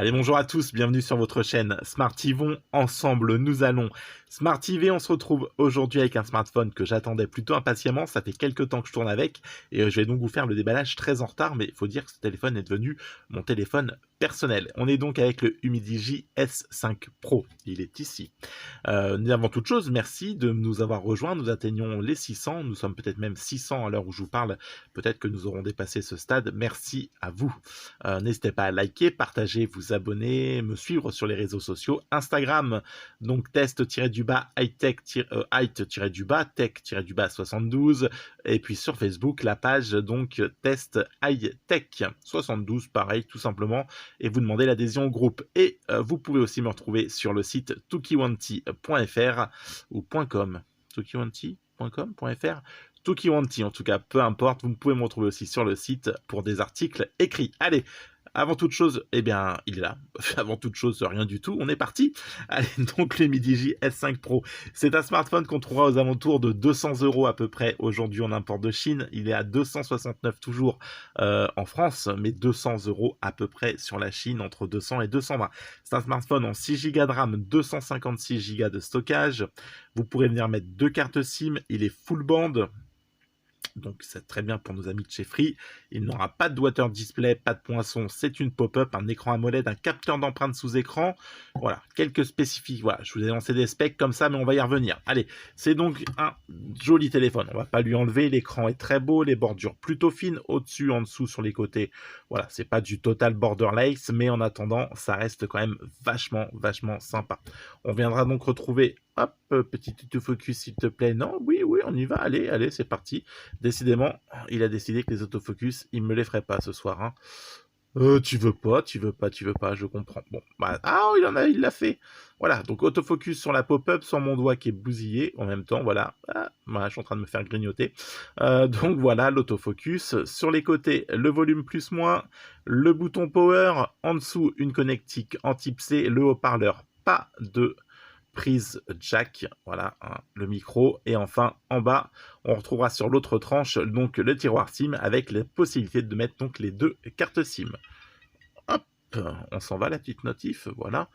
Allez, bonjour à tous, bienvenue sur votre chaîne Smart Yvon. Ensemble, nous allons Smart TV. On se retrouve aujourd'hui avec un smartphone que j'attendais plutôt impatiemment. Ça fait quelques temps que je tourne avec et je vais donc vous faire le déballage très en retard, mais il faut dire que ce téléphone est devenu mon téléphone personnel. On est donc avec le Humidigi S5 Pro. Il est ici. Avant toute chose, merci de nous avoir rejoints. Nous atteignons les 600. Nous sommes peut-être même 600 à l'heure où je vous parle. Peut-être que nous aurons dépassé ce stade. Merci à vous. N'hésitez pas à liker, partager, vous abonner, me suivre sur les réseaux sociaux. Instagram, donc test-du-bas, height-du-bas, tech-du-bas 72. Et puis sur Facebook, la page donc test high-tech 72, pareil, tout simplement. Et vous demandez l'adhésion au groupe. Et vous pouvez aussi me retrouver sur le site tukiwanti.fr ou .com. tukiwanti.com.fr Tukiwanti, en tout cas, peu importe, vous pouvez me retrouver aussi sur le site pour des articles écrits. Allez, avant toute chose, eh bien, il est là. Avant toute chose, rien du tout, on est parti. Allez, donc le Humidigi S5 Pro. C'est un smartphone qu'on trouvera aux alentours de 200 € à peu près. Aujourd'hui, on importe de Chine. Il est à 269 toujours en France, mais 200 € à peu près sur la Chine, entre 200 et 220. C'est un smartphone en 6 Go de RAM, 256 Go de stockage. Vous pourrez venir mettre 2 cartes SIM. Il est full band. Donc c'est très bien pour nos amis de chez Free. Il n'aura pas de water display, pas de poinçon, c'est une pop-up, un écran AMOLED, un capteur d'empreinte sous écran. Voilà, quelques spécifiques. Voilà, je vous ai lancé des specs comme ça, mais on va y revenir. Allez, c'est donc un joli téléphone. On va pas lui enlever, l'écran est très beau, les bordures plutôt fines, au-dessus, en dessous, sur les côtés. Voilà, c'est pas du total border lace, mais en attendant, ça reste quand même vachement sympa. On viendra donc retrouver, hop, petit autofocus s'il te plaît. Non, oui, on y va, allez, c'est parti. Décidément, il a décidé que les autofocus, il me les ferait pas ce soir. Hein. Tu veux pas, je comprends. Bon, bah, il l'a fait. Voilà, donc autofocus sur la pop-up, sur mon doigt qui est bousillé en même temps, voilà. Je suis en train de me faire grignoter. Donc voilà, l'autofocus. Sur les côtés, le volume plus-moins, le bouton power, en dessous, une connectique en type C, le haut-parleur, pas de prise jack, voilà, hein, le micro, et enfin en bas on retrouvera sur l'autre tranche donc le tiroir SIM avec la possibilité de mettre donc les 2 cartes SIM. Hop, on s'en va la petite notif, voilà.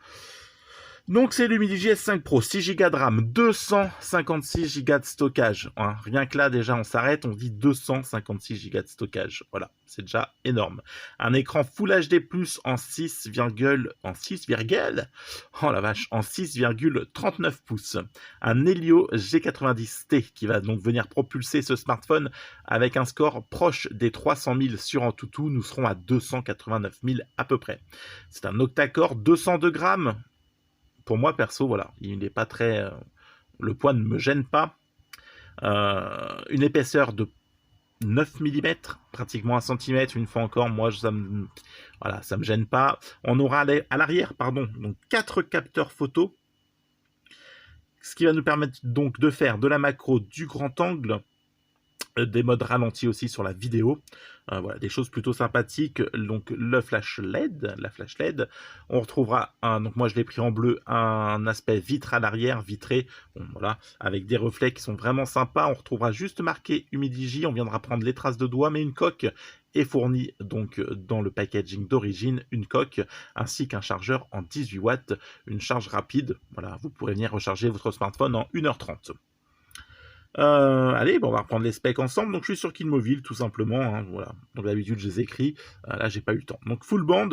Donc c'est l'Humidigi S5 Pro, 6 Go de RAM, 256 Go de stockage. Hein. Rien que là déjà on s'arrête, on dit 256 Go de stockage. Voilà, c'est déjà énorme. Un écran Full HD+, en 6,39 pouces. Un Helio G90T qui va donc venir propulser ce smartphone avec un score proche des 300 000 sur Antutu. Nous serons à 289 000 à peu près. C'est un octa-core, 202 grammes. Pour moi, perso, voilà, il n'est pas très... le poids ne me gêne pas. Une épaisseur de 9 mm, pratiquement 1 cm, une fois encore, moi, ça me gêne pas. On aura à l'arrière, donc 4 capteurs photo, ce qui va nous permettre donc de faire de la macro, du grand angle, des modes ralentis aussi sur la vidéo, voilà, des choses plutôt sympathiques. Donc la flash LED, on retrouvera donc moi je l'ai pris en bleu, un aspect vitre à l'arrière, vitré, bon, voilà, avec des reflets qui sont vraiment sympas. On retrouvera juste marqué Humidigi, on viendra prendre les traces de doigts, mais une coque est fournie donc dans le packaging d'origine, une coque ainsi qu'un chargeur en 18 watts, une charge rapide. Voilà, vous pourrez venir recharger votre smartphone en 1h30. Allez, bon, on va reprendre les specs ensemble. Donc je suis sur Killmobile tout simplement, hein, voilà. Donc d'habitude je les écris, là j'ai pas eu le temps. Donc full band,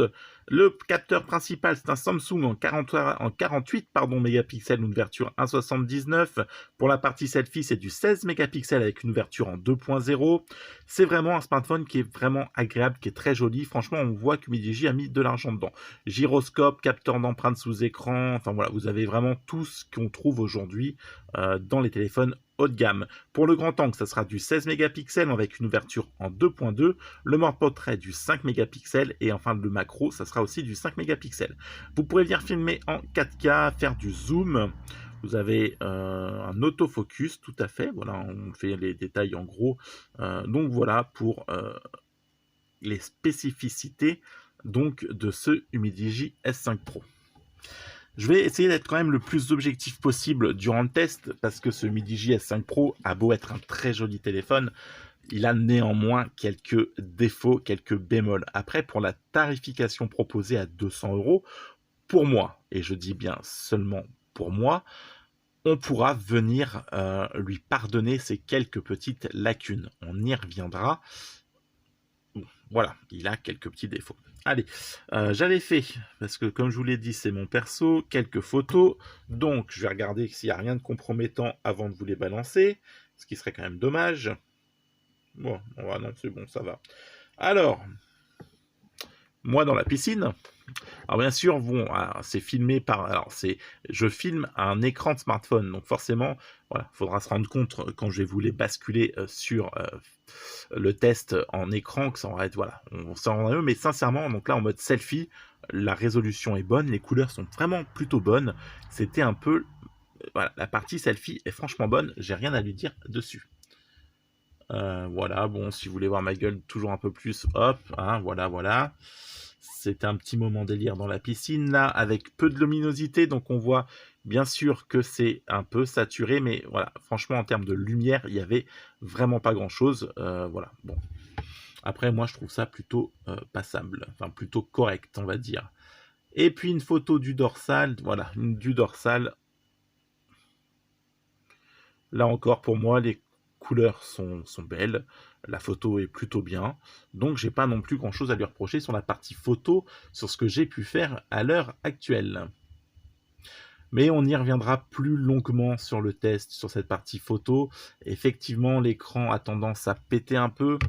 le capteur principal c'est un Samsung en 48 mégapixels, une ouverture 1,79. Pour la partie selfie c'est du 16 mégapixels avec une ouverture en 2.0. C'est vraiment un smartphone qui est vraiment agréable, qui est très joli. Franchement on voit que Humidigi a mis de l'argent dedans. Gyroscope, capteur d'empreinte sous écran, enfin voilà, vous avez vraiment tout ce qu'on trouve aujourd'hui dans les téléphones haut de gamme. Pour le grand angle, ça sera du 16 mégapixels avec une ouverture en 2.2, le mode portrait du 5 mégapixels et enfin le macro, ça sera aussi du 5 mégapixels. Vous pourrez venir filmer en 4K, faire du zoom. Vous avez un autofocus, tout à fait. Voilà, on fait les détails en gros. Donc voilà pour les spécificités donc de ce Humidigi S5 Pro. Je vais essayer d'être quand même le plus objectif possible durant le test, parce que ce Humidigi S5 Pro a beau être un très joli téléphone, il a néanmoins quelques défauts, quelques bémols. Après, pour la tarification proposée à 200 €, pour moi, et je dis bien seulement pour moi, on pourra venir lui pardonner ces quelques petites lacunes. On y reviendra. Voilà, il a quelques petits défauts. Allez, j'avais fait, parce que comme je vous l'ai dit, c'est mon perso, quelques photos. Donc, je vais regarder s'il n'y a rien de compromettant avant de vous les balancer, ce qui serait quand même dommage. Bon, non, c'est bon, ça va. Alors, moi dans la piscine. Alors bien sûr, bon, c'est filmé par. Alors je filme un écran de smartphone, donc forcément, voilà, faudra se rendre compte quand je vais vous les basculer sur le test en écran que ça va être, voilà, on s'en rend mieux. Mais sincèrement, donc là en mode selfie, la résolution est bonne, les couleurs sont vraiment plutôt bonnes. C'était un peu, voilà, la partie selfie est franchement bonne. J'ai rien à lui dire dessus. Voilà, bon, si vous voulez voir ma gueule toujours un peu plus, hop, hein, voilà. C'était un petit moment délire dans la piscine, là, avec peu de luminosité, donc on voit bien sûr que c'est un peu saturé, mais voilà, franchement, en termes de lumière, il y avait vraiment pas grand-chose. Voilà, bon. Après, moi, je trouve ça plutôt passable, enfin, plutôt correct, on va dire. Et puis, une photo du dorsal, voilà, du dorsal. Là encore, pour moi, les couleurs sont belles, la photo est plutôt bien, donc j'ai pas non plus grand chose à lui reprocher sur la partie photo, sur ce que j'ai pu faire à l'heure actuelle. Mais on y reviendra plus longuement sur le test, sur cette partie photo. Effectivement, l'écran a tendance à péter un peu,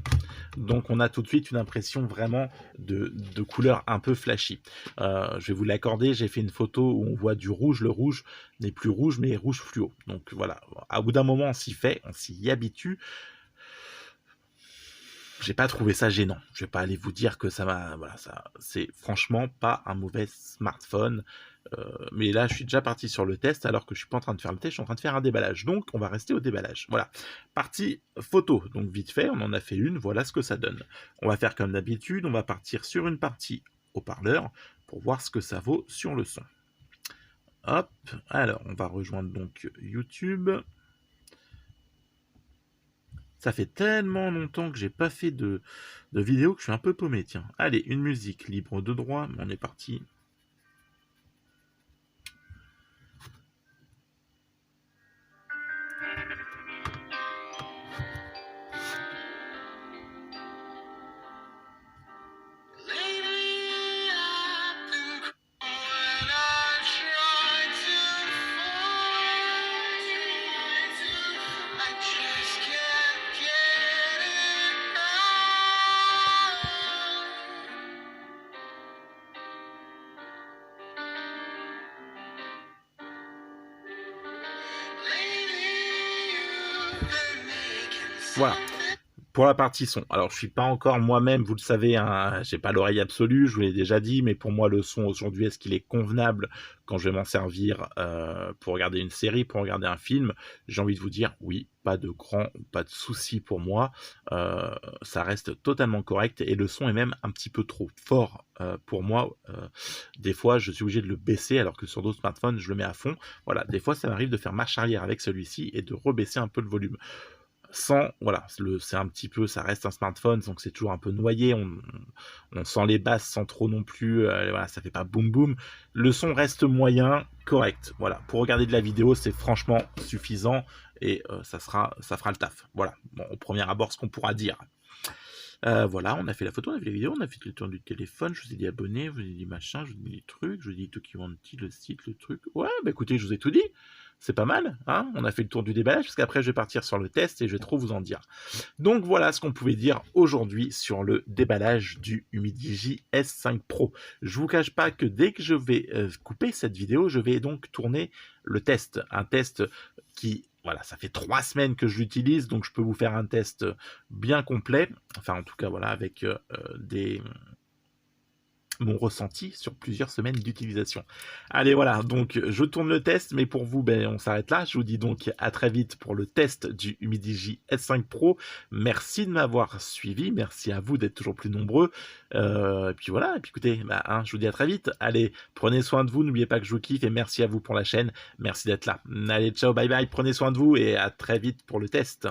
donc on a tout de suite une impression vraiment de couleur un peu flashy. Je vais vous l'accorder, j'ai fait une photo où on voit du rouge, le rouge n'est plus rouge mais rouge fluo. Donc voilà, à bout d'un moment on s'y fait, on s'y habitue. J'ai pas trouvé ça gênant. Je vais pas aller vous dire que ça m'a, voilà, ça, c'est franchement pas un mauvais smartphone. Mais là, je suis déjà parti sur le test, alors que je suis pas en train de faire le test, je suis en train de faire un déballage. Donc, on va rester au déballage. Voilà. Partie photo. Donc, vite fait, on en a fait une. Voilà ce que ça donne. On va faire comme d'habitude. On va partir sur une partie haut-parleur pour voir ce que ça vaut sur le son. Hop. Alors, on va rejoindre donc YouTube. Ça fait tellement longtemps que j'ai pas fait de vidéo que je suis un peu paumé. Tiens, allez, une musique libre de droit. On est parti. Voilà. Pour la partie son, alors je suis pas encore moi-même, vous le savez, hein, j'ai pas l'oreille absolue, je vous l'ai déjà dit, mais pour moi le son aujourd'hui, est-ce qu'il est convenable quand je vais m'en servir pour regarder une série, pour regarder un film? J'ai envie de vous dire oui, pas de souci pour moi, ça reste totalement correct et le son est même un petit peu trop fort pour moi. Des fois, je suis obligé de le baisser alors que sur d'autres smartphones, je le mets à fond. Voilà, des fois, ça m'arrive de faire marche arrière avec celui-ci et de rebaisser un peu le volume. Voilà, c'est un petit peu, ça reste un smartphone, donc c'est toujours un peu noyé, on sent les basses sans trop non plus, voilà, ça fait pas boum boum. Le son reste moyen, correct. Voilà, pour regarder de la vidéo, c'est franchement suffisant et ça fera le taf. Voilà, bon, au premier abord, ce qu'on pourra dire. Voilà, on a fait la photo, on a fait les vidéos, on a fait le tour du téléphone, je vous ai dit abonné, je vous ai dit machin, je vous ai dit des trucs, je vous ai dit Tokiwanti, le site, le truc. Ouais, bah écoutez, je vous ai tout dit. C'est pas mal, hein. On a fait le tour du déballage, parce qu'après je vais partir sur le test et je vais trop vous en dire. Donc voilà ce qu'on pouvait dire aujourd'hui sur le déballage du Humidigi S5 Pro. Je vous cache pas que dès que je vais couper cette vidéo, je vais donc tourner le test. Un test qui, voilà, ça fait 3 semaines que je l'utilise, donc je peux vous faire un test bien complet. Enfin, en tout cas, voilà, avec mon ressenti sur plusieurs semaines d'utilisation. Allez, voilà, donc je tourne le test, mais pour vous, ben, on s'arrête là. Je vous dis donc à très vite pour le test du Humidigi S5 Pro. Merci de m'avoir suivi, merci à vous d'être toujours plus nombreux. Et puis voilà, et puis écoutez, bah, hein, je vous dis à très vite. Allez, prenez soin de vous, n'oubliez pas que je vous kiffe et merci à vous pour la chaîne. Merci d'être là. Allez, ciao, bye bye, prenez soin de vous et à très vite pour le test.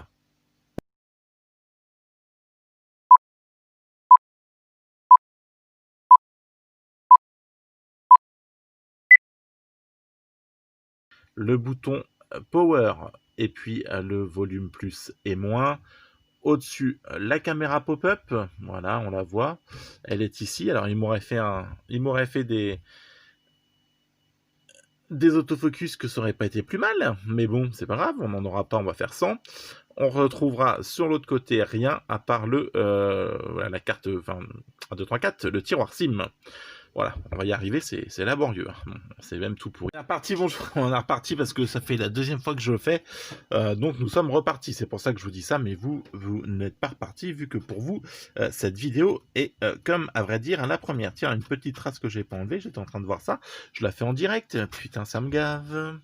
le bouton Power et puis le volume plus et moins. Au-dessus, la caméra pop-up, voilà, on la voit. Elle est ici. Alors, il m'aurait fait des autofocus que ça aurait pas été plus mal, mais bon, c'est pas grave, on n'en aura pas, on va faire sans. On retrouvera sur l'autre côté rien à part voilà, la carte, enfin, 1, 2, 3, 4, le tiroir SIM. Voilà, on va y arriver, c'est laborieux. Bon, c'est même tout pourri. On est reparti, bonjour. On est reparti parce que ça fait la deuxième fois que je le fais. Donc nous sommes repartis. C'est pour ça que je vous dis ça, mais vous n'êtes pas repartis vu que pour vous, cette vidéo est comme, à vrai dire, la première. Tiens, une petite trace que j'ai pas enlevée, j'étais en train de voir ça. Je la fais en direct. Putain, ça me gave.